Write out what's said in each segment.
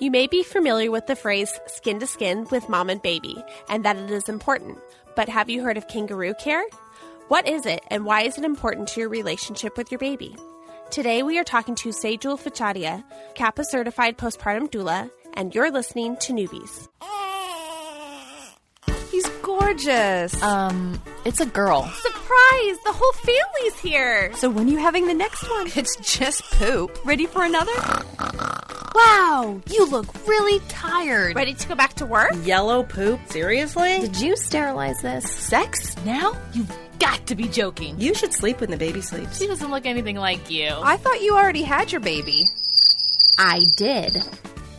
You may be familiar with the phrase skin to skin with mom and baby, and that it is important. But have you heard of Kangaroo care? What is it, and why is it important to your relationship with your baby? Today we are talking to Sejul Fachadia, CAPA certified postpartum doula, and you're listening to Newbies. He's gorgeous. It's a girl. Surprise! The whole family's here! So when are you having the next one? It's just poop. Ready for another? Wow, you look really tired. Ready to go back to work? Yellow poop? Seriously? Did you sterilize this? Sex? Now? You've got to be joking. You should sleep when the baby sleeps. She doesn't look anything like you. I thought you already had your baby. I did.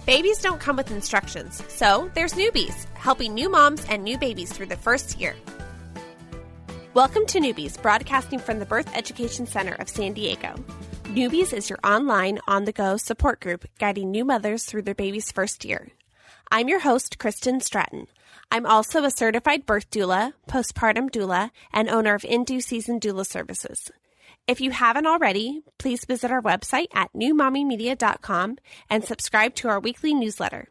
Babies don't come with instructions, so there's Newbies, helping new moms and new babies through the first year. Welcome to Newbies, broadcasting from the Birth Education Center of San Diego. Newbies is your online, on-the-go support group guiding new mothers through their baby's first year. I'm your host, Kristen Stratton. I'm also a certified birth doula, postpartum doula, and owner of In Due Season Doula Services. If you haven't already, please visit our website at newmommymedia.com and subscribe to our weekly newsletter.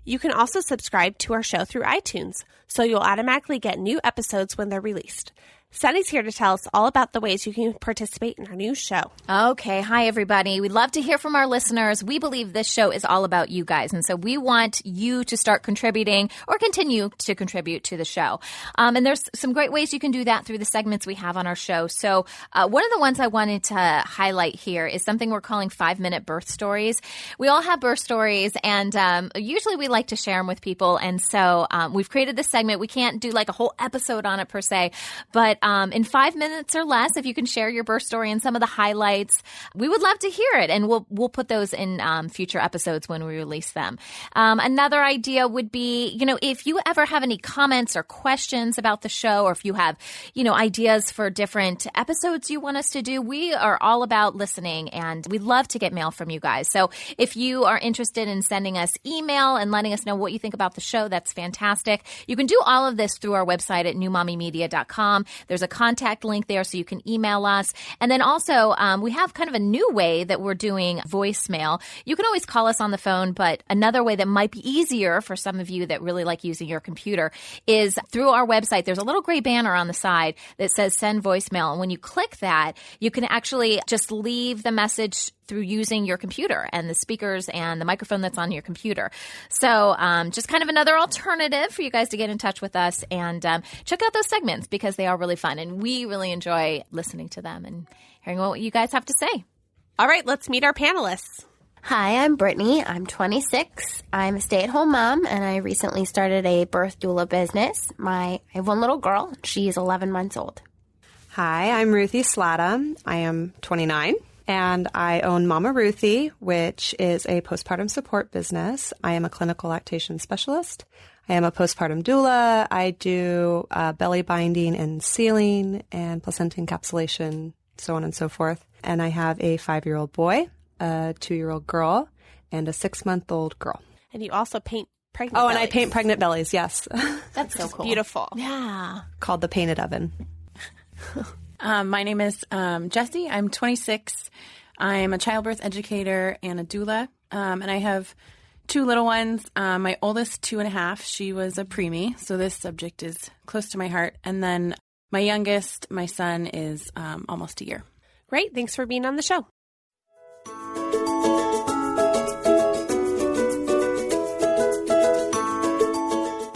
You can also subscribe to our show through iTunes, so you'll automatically get new episodes when they're released. Sunny's here to tell us all about the ways you can participate in our new show. Okay. Hi, everybody. We'd love to hear from our listeners. We believe this show is all about you guys, and so we want you to start contributing or continue to contribute to the show. And there's some great ways you can do that through the segments we have on our show. So one of the ones I wanted to highlight here is something we're calling 5-minute birth stories. We all have birth stories, and usually we like to share them with people, and so we've created this segment. We can't do like a whole episode on it per se, but in 5 minutes or less, if you can share your birth story and some of the highlights, we would love to hear it, and we'll put those in future episodes when we release them. Another idea would be, if you ever have any comments or questions about the show, or if you have, ideas for different episodes you want us to do, we are all about listening, and we'd love to get mail from you guys. So if you are interested in sending us email and letting us know what you think about the show, that's fantastic. You can do all of this through our website at newmommymedia.com. There's a contact link there so you can email us. And then also, we have kind of a new way that we're doing voicemail. You can always call us on the phone, but another way that might be easier for some of you that really like using your computer is through our website. There's a little gray banner on the side that says send voicemail. And when you click that, you can actually just leave the message through using your computer and the speakers and the microphone that's on your computer. So just kind of another alternative for you guys to get in touch with us, and check out those segments because they are really fun, and we really enjoy listening to them and hearing what you guys have to say. All right, let's meet our panelists. Hi, I'm Brittany. I'm 26. I'm a stay-at-home mom, and I recently started a birth doula business. I have one little girl. She's 11 months old. Hi, I'm Ruthie Slatta. I am 29. And I own Mama Ruthie, which is a postpartum support business. I am a clinical lactation specialist. I am a postpartum doula. I do belly binding and sealing and placenta encapsulation, so on and so forth. And I have a 5-year-old boy, a 2-year-old girl, and a 6-month-old girl. And you also paint pregnant bellies. And I paint pregnant bellies, yes. That's so cool. Beautiful. Yeah. Called the Painted Oven. My name is Jessie. I'm 26. I'm a childbirth educator and a doula, and I have 2 little ones. My oldest, 2.5, she was a preemie, so this subject is close to my heart. And then my youngest, my son, is almost a year. Great. Thanks for being on the show.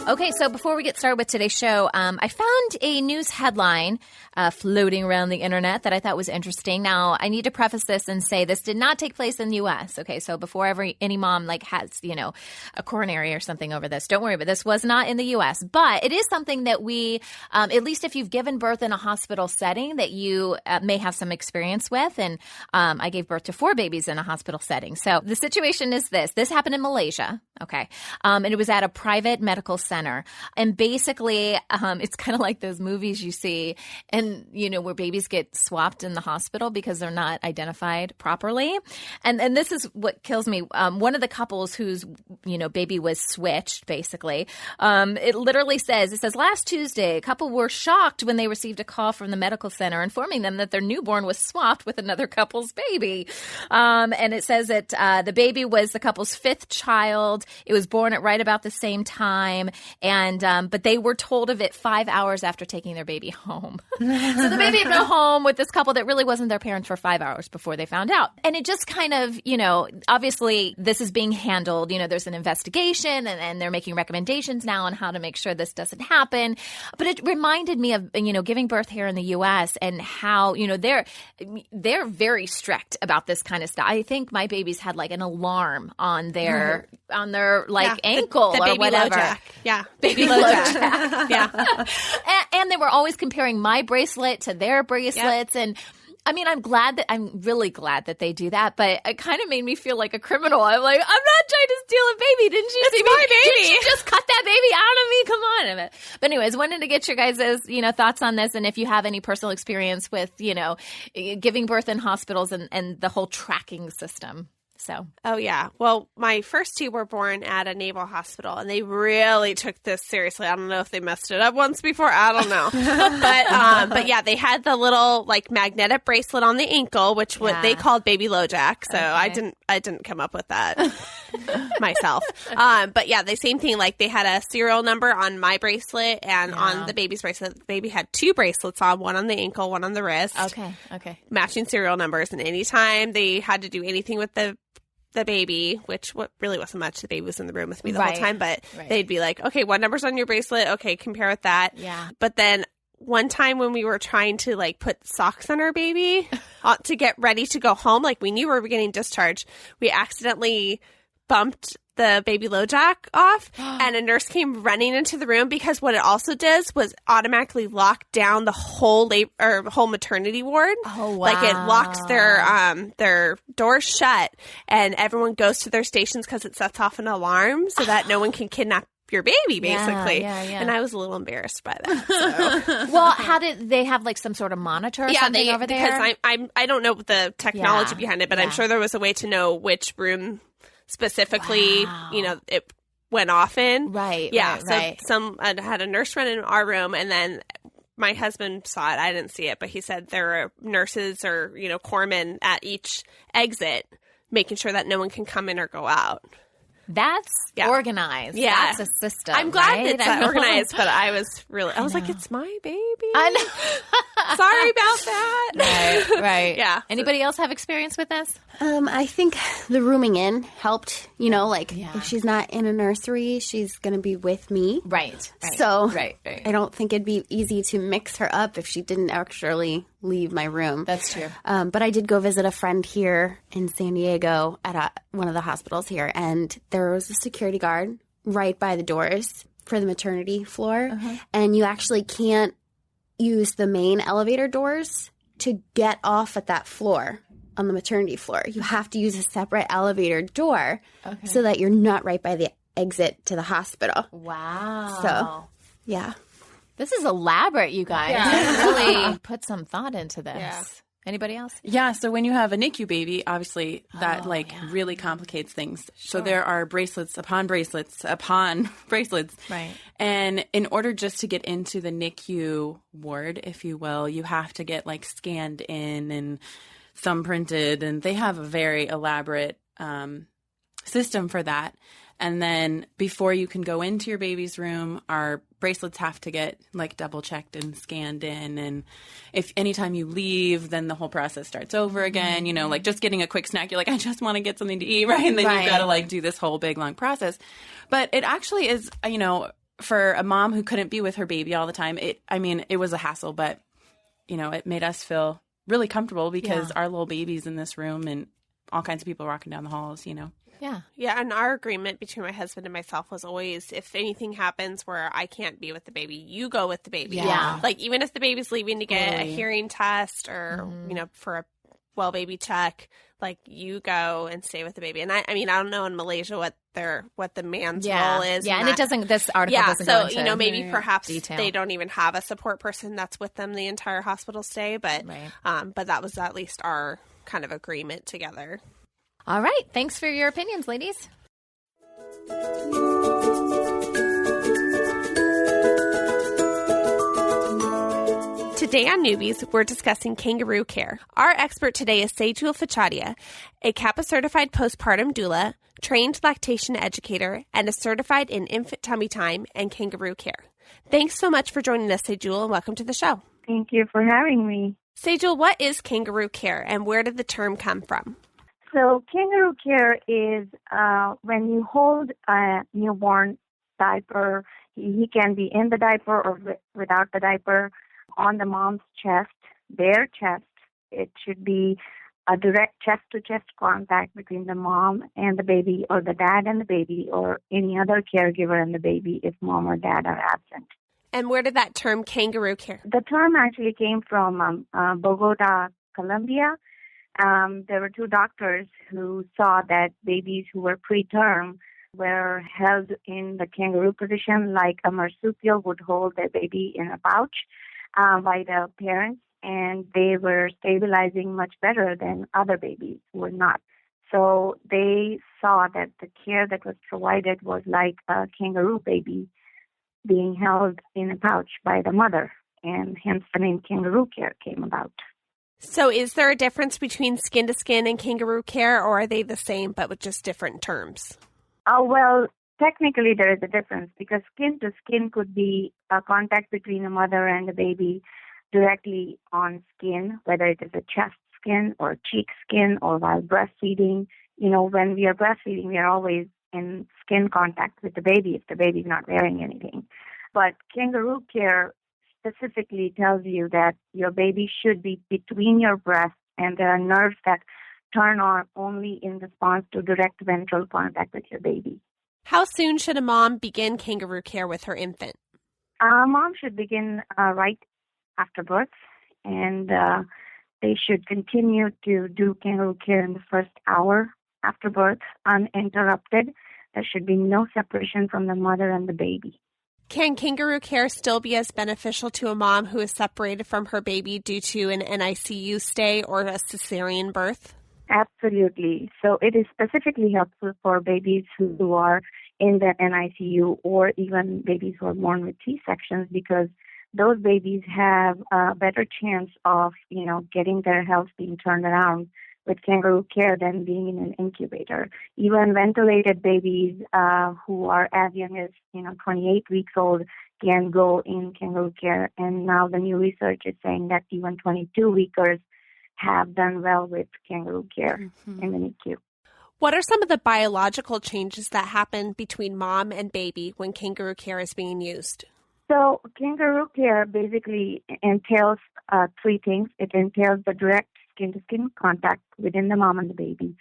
Okay, so before we get started with today's show, I found a news headline floating around the internet that I thought was interesting. Now, I need to preface this and say this did not take place in the U.S. Okay, so before any mom has a coronary or something over this, don't worry. But this was not in the U.S. But it is something that we, at least if you've given birth in a hospital setting, that you may have some experience with. And I gave birth to 4 babies in a hospital setting. So the situation is this: this happened in Malaysia. Okay. And it was at a private medical center. And basically, it's kind of like those movies you see and, where babies get swapped in the hospital because they're not identified properly. And this is what kills me. One of the couples whose, baby was switched, basically, it says, last Tuesday, a couple were shocked when they received a call from the medical center informing them that their newborn was swapped with another couple's baby. And it says that the baby was the couple's fifth child. It was born at right about the same time, and but they were told of it 5 hours after taking their baby home. So the baby had been home with this couple that really wasn't their parents for 5 hours before they found out. And it just kind of, obviously this is being handled. There's an investigation, and they're making recommendations now on how to make sure this doesn't happen. But it reminded me of, giving birth here in the U.S. and how, they're very strict about this kind of stuff. I think my babies had like an alarm on their ankle the or baby whatever. LoJack. Yeah, baby LoJack. Yeah, and they were always comparing my bracelet to their bracelets, and I mean, I'm really glad that they do that, but it kind of made me feel like a criminal. I'm like, I'm not trying to steal a baby. Didn't you see my baby. Didn't you just cut that baby out of me? Come on. But anyways, wanted to get your guys' thoughts on this, and if you have any personal experience with, giving birth in hospitals and the whole tracking system. So. Oh, yeah. Well, my first two were born at a naval hospital, and they really took this seriously. I don't know if they messed it up once before. I don't know. But yeah, they had the little like magnetic bracelet on the ankle, which what they called baby LoJack. So okay. I didn't come up with that myself. But yeah, the same thing. Like they had a serial number on my bracelet and on the baby's bracelet. The baby had two bracelets on, one on the ankle, one on the wrist. Okay. Matching serial numbers. And anytime they had to do anything with the baby, which really wasn't much. The baby was in the room with me the whole time, but they'd be like, okay, what number's on your bracelet? Okay, compare with that. Yeah. But then one time when we were trying to like put socks on our baby to get ready to go home, like we knew we were getting discharged, we accidentally bumped the baby LoJack off and a nurse came running into the room because what it also does was automatically lock down the whole whole maternity ward. Oh, wow. Like it locks their doors shut and everyone goes to their stations because it sets off an alarm so that no one can kidnap your baby, basically. Yeah. And I was a little embarrassed by that. So. Well, how did they have like some sort of monitor or something over there? Because I don't know the technology behind it, but I'm sure there was a way to know which room specifically, it went off in. Right. Yeah. Right. So I had a nurse run in our room, and then my husband saw it. I didn't see it, but he said there are nurses or, corpsmen at each exit making sure that no one can come in or go out. That's organized. Yeah. That's a system. I'm glad right? it's organized, but I was like, it's my baby. I know. Sorry about that. Right. Yeah. Anybody else have experience with this? I think the rooming in helped, if she's not in a nursery, she's going to be with me. Right. So right. I don't think it'd be easy to mix her up if she didn't actually leave my room. That's true. But I did go visit a friend here in San Diego at one of the hospitals here, and there was a security guard right by the doors for the maternity floor, and you actually can't use the main elevator doors to get off at that floor on the maternity floor. You have to use a separate elevator door so that you're not right by the exit to the hospital. Wow. So, yeah. This is elaborate, you guys. Yeah. Really put some thought into this. Yeah. Anybody else? Yeah. So when you have a NICU baby, obviously that really complicates things. Sure. So there are bracelets upon bracelets upon bracelets. Right. And in order just to get into the NICU ward, if you will, you have to get scanned in and thumbprinted, and they have a very elaborate system for that. And then before you can go into your baby's room, our bracelets have to get double checked and scanned in. And if anytime you leave, then the whole process starts over again. Just getting a quick snack, you're like, I just want to get something to eat, right? And then you've got to do this whole big long process. But it actually is, for a mom who couldn't be with her baby all the time, it was a hassle, but it made us feel really comfortable because our little baby's in this room and all kinds of people walking down the halls, Yeah. Yeah, and our agreement between my husband and myself was always, if anything happens where I can't be with the baby, you go with the baby. Yeah. Even if the baby's leaving to get a hearing test or, for a well baby check, like you go and stay with the baby. And I mean, I don't know in Malaysia what the man's role is. Yeah, and it doesn't, this article doesn't go into maybe perhaps detail. they don't even have a support person that's with them the entire hospital stay, but that was at least our kind of agreement together. All right. Thanks for your opinions, ladies. Today on Newbies, we're discussing kangaroo care. Our expert today is Sejul Fachadia, a CAPA-certified postpartum doula, trained lactation educator, and is certified in infant tummy time and kangaroo care. Thanks so much for joining us, Sejul, and welcome to the show. Thank you for having me. Sejul, what is kangaroo care, and where did the term come from? So kangaroo care is when you hold a newborn diaper. He can be in the diaper or without the diaper, on the mom's chest, bare chest. It should be a direct chest-to-chest contact between the mom and the baby, or the dad and the baby, or any other caregiver and the baby if mom or dad are absent. And where did that term kangaroo care? The term actually came from Bogota, Colombia. There were two doctors who saw that babies who were preterm were held in the kangaroo position, like a marsupial would hold their baby in a pouch by the parents, and they were stabilizing much better than other babies who were not. So they saw that the care that was provided was like a kangaroo baby being held in a pouch by the mother, and hence the name kangaroo care came about. So is there a difference between skin-to-skin and kangaroo care, or are they the same but with just different terms? Well, technically there is a difference, because skin-to-skin could be a contact between a mother and a baby directly on skin, whether it is a chest skin or cheek skin, or while breastfeeding. You know, when we are breastfeeding, we are always in skin contact with the baby if the baby is not wearing anything. But kangaroo care specifically tells you that your baby should be between your breasts, and there are nerves that turn on only in response to direct ventral contact with your baby. How soon should a mom begin kangaroo care with her infant? Mom should begin right after birth, and they should continue to do kangaroo care in the first hour after birth, uninterrupted. There should be no separation from the mother and the baby. Can kangaroo care still be as beneficial to a mom who is separated from her baby due to an NICU stay or a cesarean birth? Absolutely. So it is specifically helpful for babies who are in the NICU, or even babies who are born with C-sections, because those babies have a better chance of, getting their health being turned around with kangaroo care than being in an incubator. Even ventilated babies who are as young as 28 weeks old can go in kangaroo care. And now the new research is saying that even 22-weekers have done well with kangaroo care in the NICU. What are some of the biological changes that happen between mom and baby when kangaroo care is being used? So kangaroo care basically entails three things. It entails the direct skin-to-skin contact within the mom and the baby.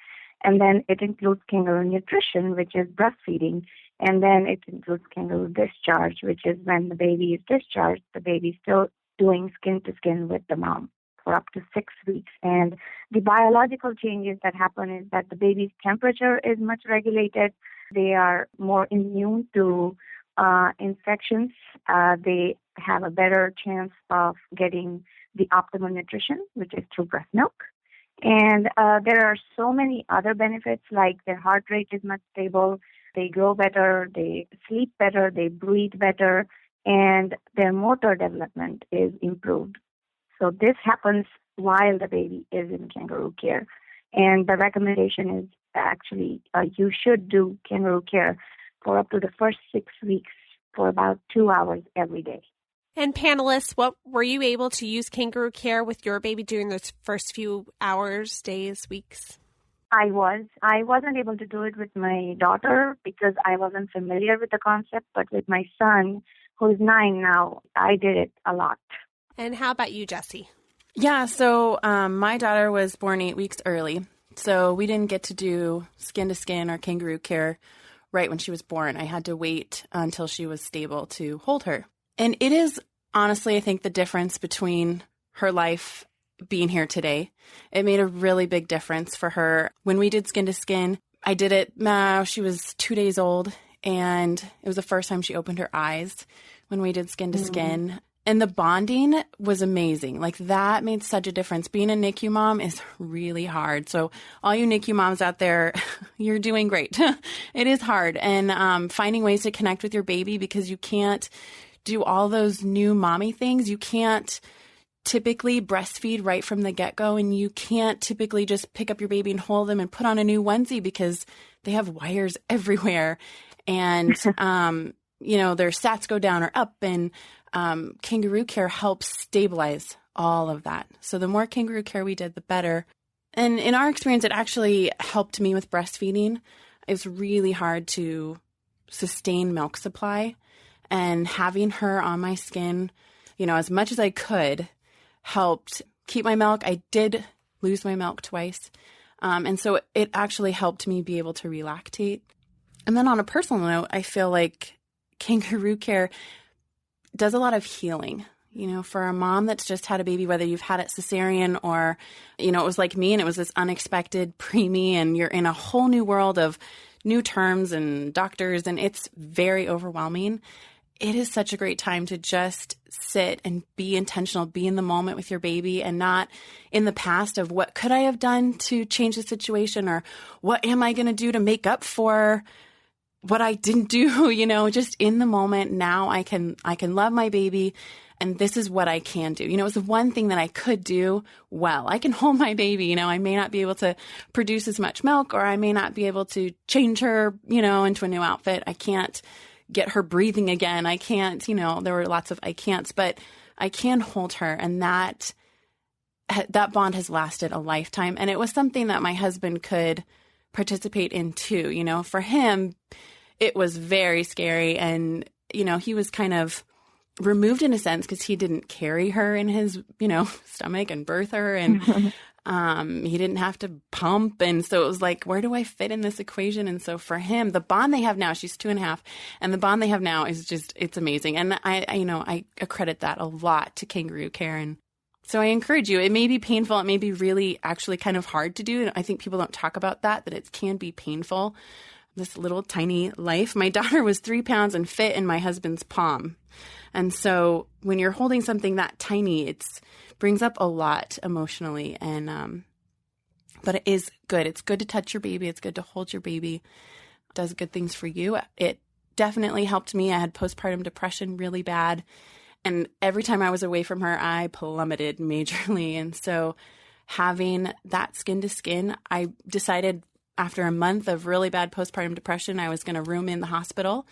And then it includes kangaroo nutrition, which is breastfeeding. And then it includes kangaroo discharge, which is when the baby is discharged, the baby is still doing skin-to-skin with the mom for up to 6 weeks. And the biological changes that happen is that the baby's temperature is much regulated. They are more immune to infections. They have a better chance of getting the optimal nutrition, which is through breast milk. And there are so many other benefits, like their heart rate is much stable, they grow better, they sleep better, they breathe better, and their motor development is improved. So this happens while the baby is in kangaroo care. And the recommendation is actually you should do kangaroo care for up to the first 6 weeks for about 2 hours every day. And panelists, what were you able to use kangaroo care with your baby during those first few hours, days, weeks? I wasn't able to do it with my daughter because I wasn't familiar with the concept, but with my son, who is 9 now, I did it a lot. And how about you, Jessie? Yeah, so my daughter was born 8 weeks early, so we didn't get to do skin-to-skin or kangaroo care right when she was born. I had to wait until she was stable to hold her. And it is honestly, I think, the difference between her life being here today. It made a really big difference for her. When we did skin to skin, I did it, she was 2 days old, and it was the first time she opened her eyes when we did skin to skin. And the bonding was amazing. Like, that made such a difference. Being a NICU mom is really hard. So all you NICU moms out there, you're doing great. It is hard. And finding ways to connect with your baby, because you can't do all those new mommy things. You can't typically breastfeed right from the get-go, and you can't typically just pick up your baby and hold them and put on a new onesie because they have wires everywhere. And, their sats go down or up, and Kangaroo Care helps stabilize all of that. So the more Kangaroo Care we did, the better. And in our experience, it actually helped me with breastfeeding. It was really hard to sustain milk supply, and having her on my skin, as much as I could, helped keep my milk. I did lose my milk twice. And so it actually helped me be able to relactate. And then on a personal note, I feel like Kangaroo Care does a lot of healing. For a mom that's just had a baby, whether you've had it cesarean or, it was like me and it was this unexpected preemie, and you're in a whole new world of new terms and doctors, and it's very overwhelming. It is such a great time to just sit and be intentional, be in the moment with your baby, and not in the past of what could I have done to change the situation, or what am I going to do to make up for what I didn't do, just in the moment. Now I can love my baby, and this is what I can do. It was the one thing that I could do well. I can hold my baby. I may not be able to produce as much milk, or I may not be able to change her, into a new outfit. I can't get her breathing again. I can't, there were lots of I can'ts, but I can hold her. And that bond has lasted a lifetime. And it was something that my husband could participate in too. For him, it was very scary. And, he was kind of removed in a sense because he didn't carry her in his, stomach and birth her. And he didn't have to pump. And so it was like, where do I fit in this equation? And so for him, the bond they have now, she's 2.5, and the bond they have now is just, it's amazing. And I accredit that a lot to Kangaroo Care. And so I encourage you, it may be painful. It may be really actually kind of hard to do. And I think people don't talk about that it can be painful. This little tiny life. My daughter was 3 pounds and fit in my husband's palm. And so when you're holding something that tiny, it brings up a lot emotionally. And but it is good. It's good to touch your baby. It's good to hold your baby. It does good things for you. It definitely helped me. I had postpartum depression really bad. And every time I was away from her, I plummeted majorly. And so having that skin to skin, I decided after a month of really bad postpartum depression, I was going to room in the hospital,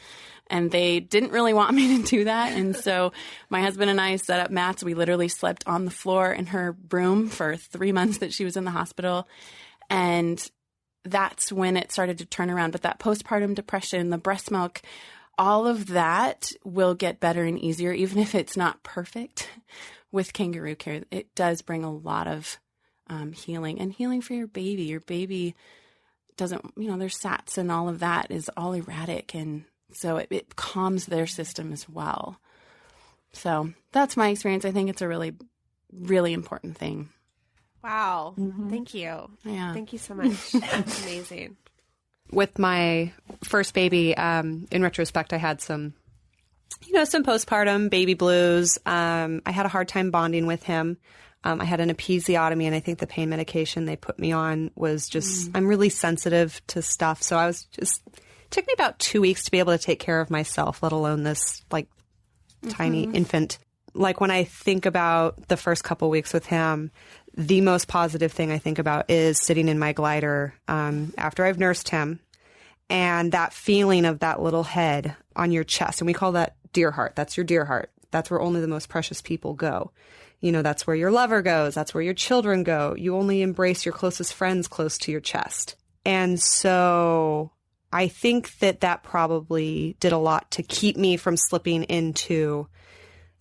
and they didn't really want me to do that. And so my husband and I set up mats. We literally slept on the floor in her room for 3 months that she was in the hospital. And that's when it started to turn around. But that postpartum depression, the breast milk, all of that will get better and easier, even if it's not perfect with Kangaroo Care. It does bring a lot of healing, and healing for your baby. Your baby doesn't, their sats and all of that is all erratic. And so it calms their system as well. So that's my experience. I think it's a really, really important thing. Wow. Thank you. Yeah. Thank you so much. That's amazing. With my first baby, in retrospect, I had some postpartum baby blues. I had a hard time bonding with him. I had an episiotomy, and I think the pain medication they put me on was just, I'm really sensitive to stuff. So it took me about 2 weeks to be able to take care of myself, let alone this tiny infant. Like when I think about the first couple weeks with him, the most positive thing I think about is sitting in my glider after I've nursed him, and that feeling of that little head on your chest. And we call that deer heart. That's your deer heart. That's where only the most precious people go. That's where your lover goes. That's where your children go. You only embrace your closest friends close to your chest. And so I think that probably did a lot to keep me from slipping into,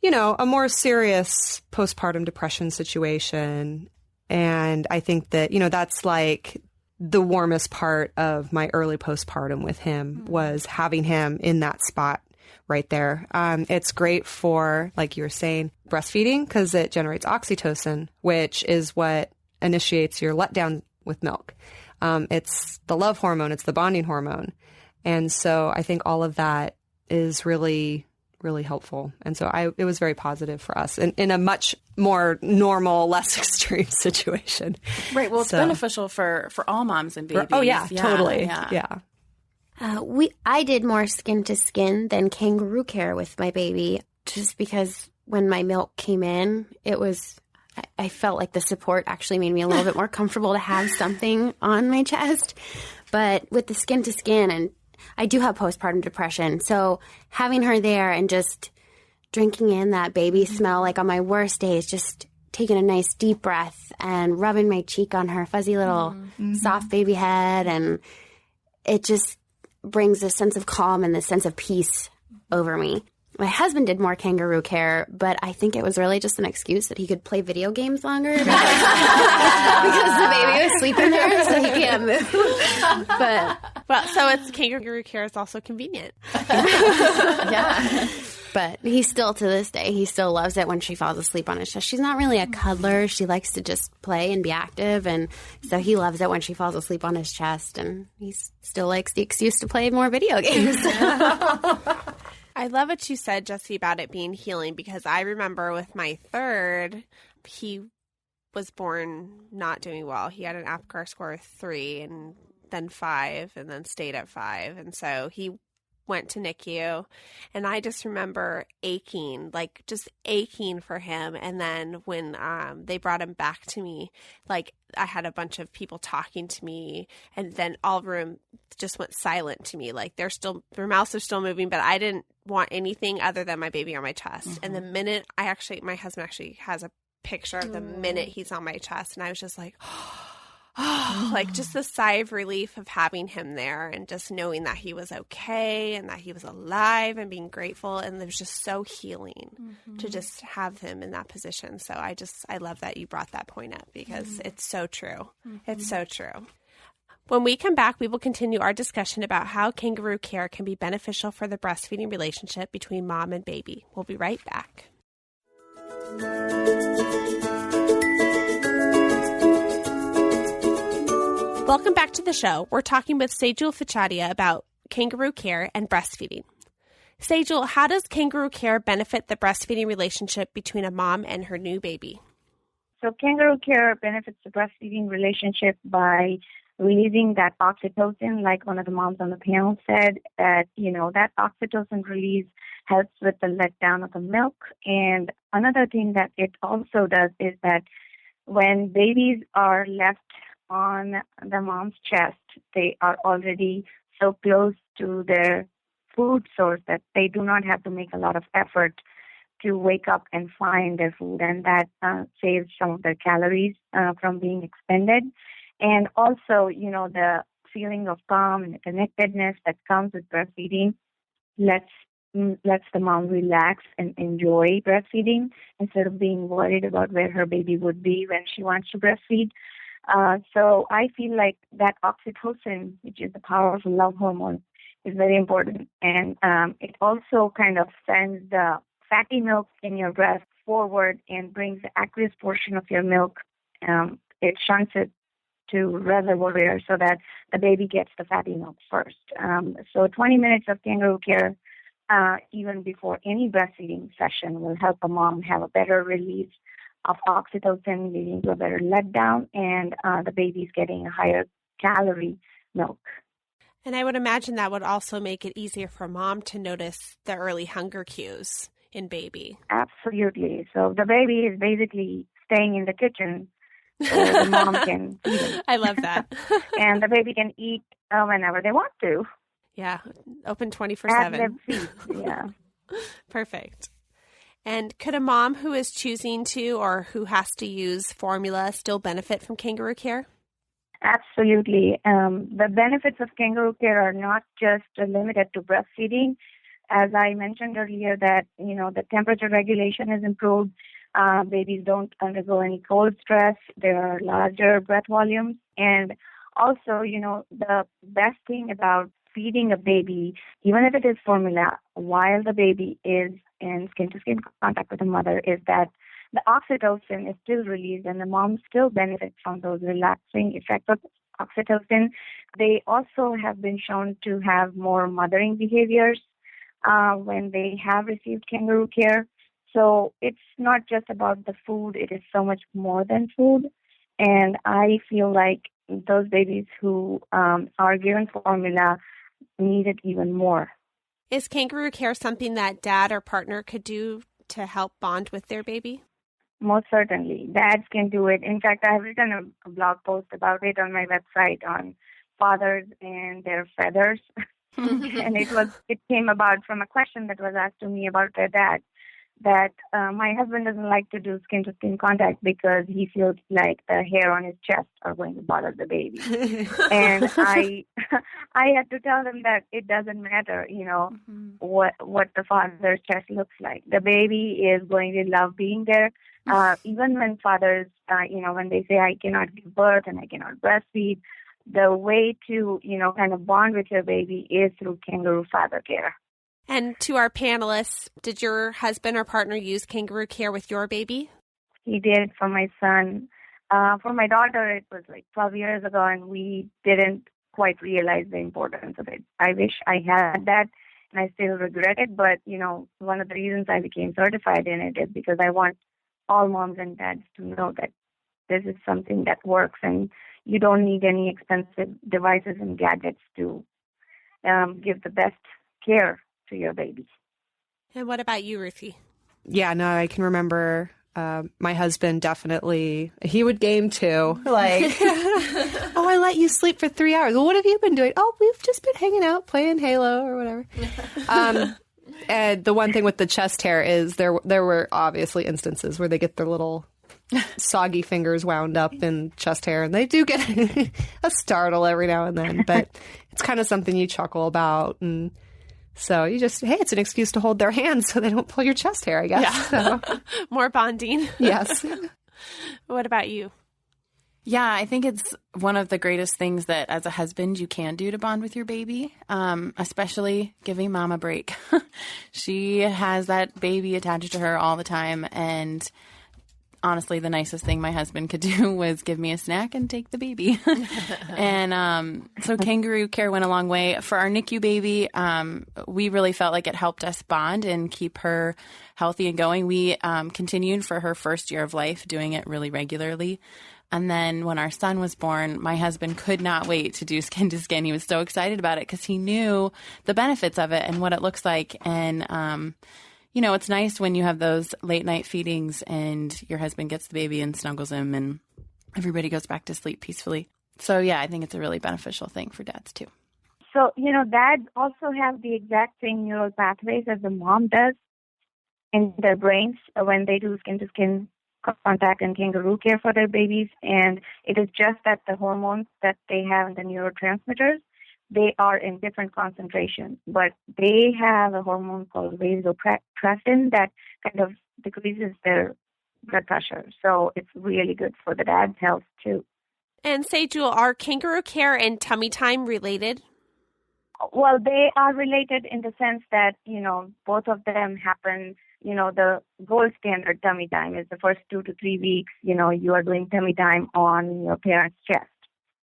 a more serious postpartum depression situation. And I think that, that's like the warmest part of my early postpartum with him was having him in that spot right there. It's great for, like you were saying, breastfeeding because it generates oxytocin, which is what initiates your letdown with milk. It's the love hormone. It's the bonding hormone. And so I think all of that is really, really helpful. And so it was very positive for us in a much more normal, less extreme situation. Right. Well, it's beneficial for all moms and babies. Oh, yeah, totally. Yeah. I did more skin to skin than kangaroo care with my baby, just because when my milk came in, I felt like the support actually made me a little bit more comfortable to have something on my chest. But with the skin to skin, and I do have postpartum depression, so having her there and just drinking in that baby smell, like on my worst days, just taking a nice deep breath and rubbing my cheek on her fuzzy little soft baby head, and it just brings a sense of calm and this sense of peace over me. My husband did more kangaroo care, but I think it was really just an excuse that he could play video games longer because the baby was sleeping there, so he can't move. So it's kangaroo care is also convenient. Yeah. But he still, to this day, he still loves it when she falls asleep on his chest. She's not really a cuddler. She likes to just play and be active. And so he loves it when she falls asleep on his chest. And he still likes the excuse to play more video games. I love what you said, Jesse, about it being healing, because I remember with my third, he was born not doing well. He had an APGAR score of 3 and then 5 and then stayed at 5. And so he went to NICU, and I just remember aching for him. And then when they brought him back to me, like I had a bunch of people talking to me, and then all room just went silent to me. Like their mouths are still moving, but I didn't want anything other than my baby on my chest. And the minute my husband actually has a picture of the minute he's on my chest, and I was just like, like just the sigh of relief of having him there and just knowing that he was okay and that he was alive and being grateful. And it was just so healing to just have him in that position. So I love that you brought that point up, because it's so true. It's so true. When we come back, we will continue our discussion about how kangaroo care can be beneficial for the breastfeeding relationship between mom and baby. We'll be right back. Welcome back to the show. We're talking with Sejal Fichadia about kangaroo care and breastfeeding. Sejal, how does kangaroo care benefit the breastfeeding relationship between a mom and her new baby? So kangaroo care benefits the breastfeeding relationship by releasing that oxytocin, like one of the moms on the panel said, that oxytocin release helps with the letdown of the milk. And another thing that it also does is that when babies are left on the mom's chest, they are already so close to their food source that they do not have to make a lot of effort to wake up and find their food, and that saves some of their calories from being expended. And also, the feeling of calm and connectedness that comes with breastfeeding lets the mom relax and enjoy breastfeeding instead of being worried about where her baby would be when she wants to breastfeed. So I feel like that oxytocin, which is the powerful love hormone, is very important. And it also kind of sends the fatty milk in your breast forward and brings the aqueous portion of your milk. It shunts it to reservoir so that the baby gets the fatty milk first. So 20 minutes of kangaroo care, even before any breastfeeding session, will help a mom have a better release of oxytocin, leading to a better letdown, and the baby's getting a higher calorie milk. And I would imagine that would also make it easier for mom to notice the early hunger cues in baby. Absolutely. So the baby is basically staying in the kitchen so the mom can feed him. I love that. And the baby can eat whenever they want to. Yeah, open 24/7. At their feet, yeah. Perfect. And could a mom who is choosing to or who has to use formula still benefit from kangaroo care? Absolutely. The benefits of kangaroo care are not just limited to breastfeeding. As I mentioned earlier, that the temperature regulation is improved. Babies don't undergo any cold stress. There are larger breath volumes, and also the best thing about feeding a baby, even if it is formula, while the baby is in skin-to-skin contact with the mother, is that the oxytocin is still released and the mom still benefits from those relaxing effects of oxytocin. They also have been shown to have more mothering behaviors when they have received kangaroo care. So it's not just about the food. It is so much more than food. And I feel like those babies who are given formula need it even more. Is kangaroo care something that dad or partner could do to help bond with their baby? Most certainly. Dads can do it. In fact, I have written a blog post about it on my website on fathers and their feathers. And it came about from a question that was asked to me about their dad, that my husband doesn't like to do skin-to-skin contact because he feels like the hair on his chest are going to bother the baby. And I had to tell them that it doesn't matter, what the father's chest looks like. The baby is going to love being there. Even when fathers, when they say, I cannot give birth and I cannot breastfeed, the way to, kind of bond with your baby is through kangaroo father care. And to our panelists, did your husband or partner use kangaroo care with your baby? He did for my son. For my daughter, it was like 12 years ago, and we didn't quite realize the importance of it. I wish I had that, and I still regret it. But, one of the reasons I became certified in it is because I want all moms and dads to know that this is something that works, and you don't need any expensive devices and gadgets to give the best care to your baby. And what about you, Ruthie? Yeah, no, I can remember my husband definitely, he would game too. Like, oh, I let you sleep for 3 hours. Well, what have you been doing? Oh, we've just been hanging out playing Halo or whatever. And the one thing with the chest hair is there were obviously instances where they get their little soggy fingers wound up in chest hair, and they do get a startle every now and then, but it's kind of something you chuckle about. And so you just, hey, it's an excuse to hold their hands so they don't pull your chest hair, I guess. Yeah. So. More bonding. Yes. What about you? Yeah, I think it's one of the greatest things that as a husband you can do to bond with your baby, especially giving mom a break. She has that baby attached to her all the time, and honestly, the nicest thing my husband could do was give me a snack and take the baby. And so kangaroo care went a long way. For our NICU baby, we really felt like it helped us bond and keep her healthy and going. We continued for her first year of life doing it really regularly. And then when our son was born, my husband could not wait to do skin to skin. He was so excited about it because he knew the benefits of it and what it looks like. And it's nice when you have those late night feedings and your husband gets the baby and snuggles him and everybody goes back to sleep peacefully. So, yeah, I think it's a really beneficial thing for dads, too. So, dads also have the exact same neural pathways as the mom does in their brains when they do skin-to-skin contact and kangaroo care for their babies. And it is just that the hormones that they have and the neurotransmitters, they are in different concentrations, but they have a hormone called vasopressin that kind of decreases their blood pressure. So it's really good for the dad's health too. And say, Jewel, are kangaroo care and tummy time related? Well, they are related in the sense that, both of them happen. The gold standard tummy time is the first 2 to 3 weeks, you are doing tummy time on your parent's chest.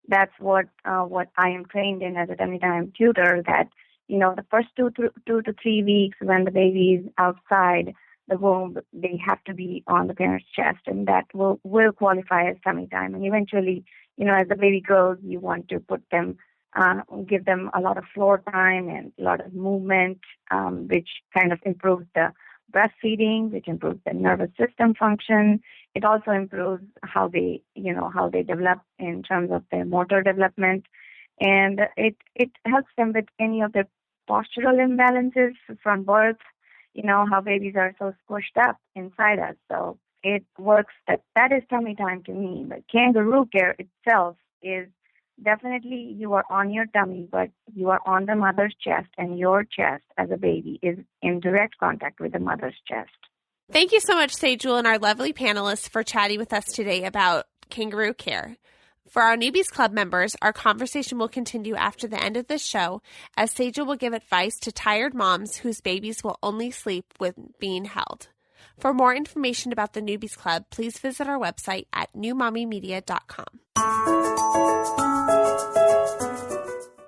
That's what I am trained in as a tummy time tutor, that, the first 2 to 3 weeks when the baby is outside the womb, they have to be on the parent's chest, and that will qualify as tummy time. And eventually, as the baby grows, you want to put them, give them a lot of floor time and a lot of movement, which kind of improves the breastfeeding, which improves the nervous system function. It also improves how they develop in terms of their motor development. And it helps them with any of the postural imbalances from birth, how babies are so squished up inside us. So it works. That is tummy time to me. But kangaroo care itself is definitely you are on your tummy, but you are on the mother's chest, and your chest as a baby is in direct contact with the mother's chest. Thank you so much, Sejul, and our lovely panelists for chatting with us today about kangaroo care. For our Newbies Club members, our conversation will continue after the end of this show, as Sejal will give advice to tired moms whose babies will only sleep when being held. For more information about the Newbies Club, please visit our website at newmommymedia.com.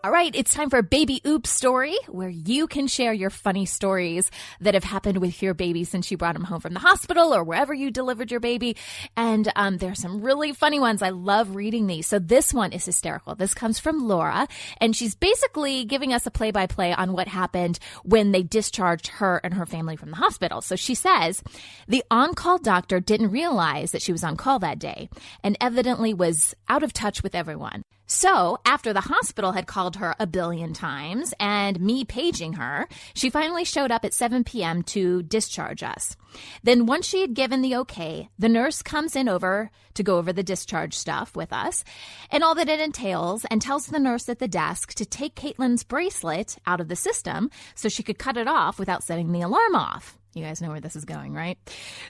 All right, it's time for Baby Oops Story, where you can share your funny stories that have happened with your baby since you brought him home from the hospital or wherever you delivered your baby. And there are some really funny ones. I love reading these. So this one is hysterical. This comes from Laura, and she's basically giving us a play-by-play on what happened when they discharged her and her family from the hospital. So she says, the on-call doctor didn't realize that she was on call that day and evidently was out of touch with everyone. So after the hospital had called her a billion times and me paging her, she finally showed up at 7 p.m. to discharge us. Then once she had given the okay, the nurse comes in over to go over the discharge stuff with us and all that it entails, and tells the nurse at the desk to take Caitlin's bracelet out of the system so she could cut it off without setting the alarm off. You guys know where this is going, right?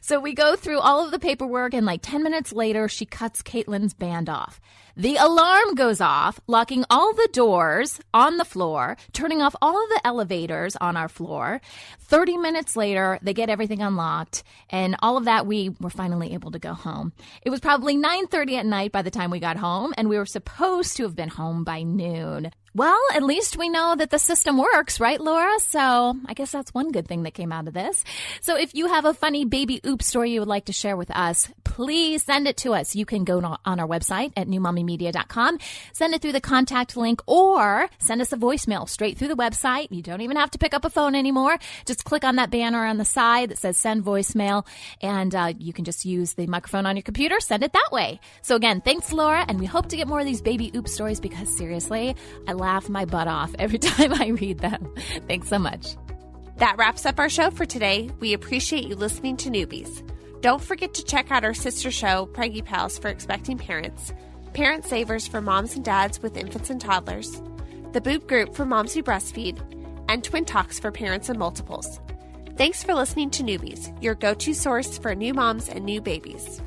So we go through all of the paperwork, and like 10 minutes later, she cuts Caitlin's band off. The alarm goes off, locking all the doors on the floor, turning off all of the elevators on our floor. 30 minutes later, they get everything unlocked, and all of that, we were finally able to go home. It was probably 9:30 at night by the time we got home, and we were supposed to have been home by noon. Well, at least we know that the system works, right, Laura? So I guess that's one good thing that came out of this. So if you have a funny baby oops story you would like to share with us, please send it to us. You can go on our website at newmommymedia.com, send it through the contact link, or send us a voicemail straight through the website. You don't even have to pick up a phone anymore. Just click on that banner on the side that says send voicemail, and you can just use the microphone on your computer, send it that way. So again, thanks, Laura, and we hope to get more of these baby oops stories because seriously, I laugh my butt off every time I read them. Thanks so much. That wraps up our show for today. We appreciate you listening to Newbies. Don't forget to check out our sister show, Preggy Pals for Expecting Parents, Parent Savers for moms and dads with infants and toddlers, the Boob Group for moms who breastfeed, and Twin Talks for parents and multiples. Thanks for listening to Newbies, your go-to source for new moms and new babies.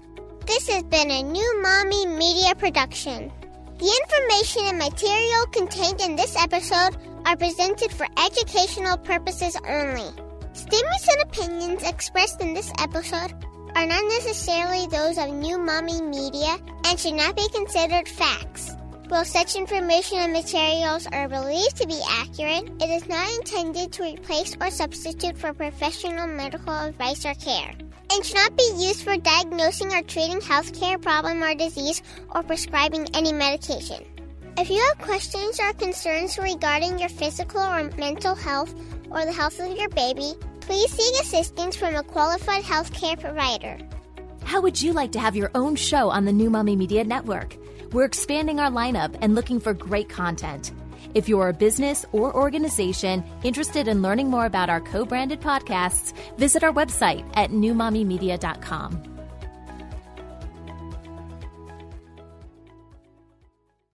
This has been a New Mommy Media production. The information and material contained in this episode are presented for educational purposes only. Statements and opinions expressed in this episode are not necessarily those of New Mommy Media and should not be considered facts. While such information and materials are believed to be accurate, it is not intended to replace or substitute for professional medical advice or care, and should not be used for diagnosing or treating healthcare problem or disease or prescribing any medication. If you have questions or concerns regarding your physical or mental health or the health of your baby, please seek assistance from a qualified healthcare provider. How would you like to have your own show on the New Mommy Media Network? We're expanding our lineup and looking for great content. If you're a business or organization interested in learning more about our co-branded podcasts, visit our website at newmommymedia.com.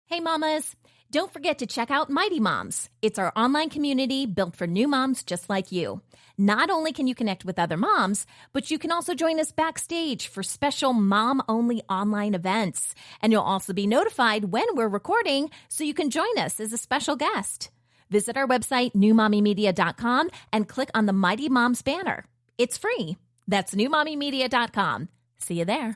Hey mamas, don't forget to check out Mighty Moms. It's our online community built for new moms just like you. Not only can you connect with other moms, but you can also join us backstage for special mom-only online events. And you'll also be notified when we're recording so you can join us as a special guest. Visit our website, newmommymedia.com, and click on the Mighty Moms banner. It's free. That's newmommymedia.com. See you there.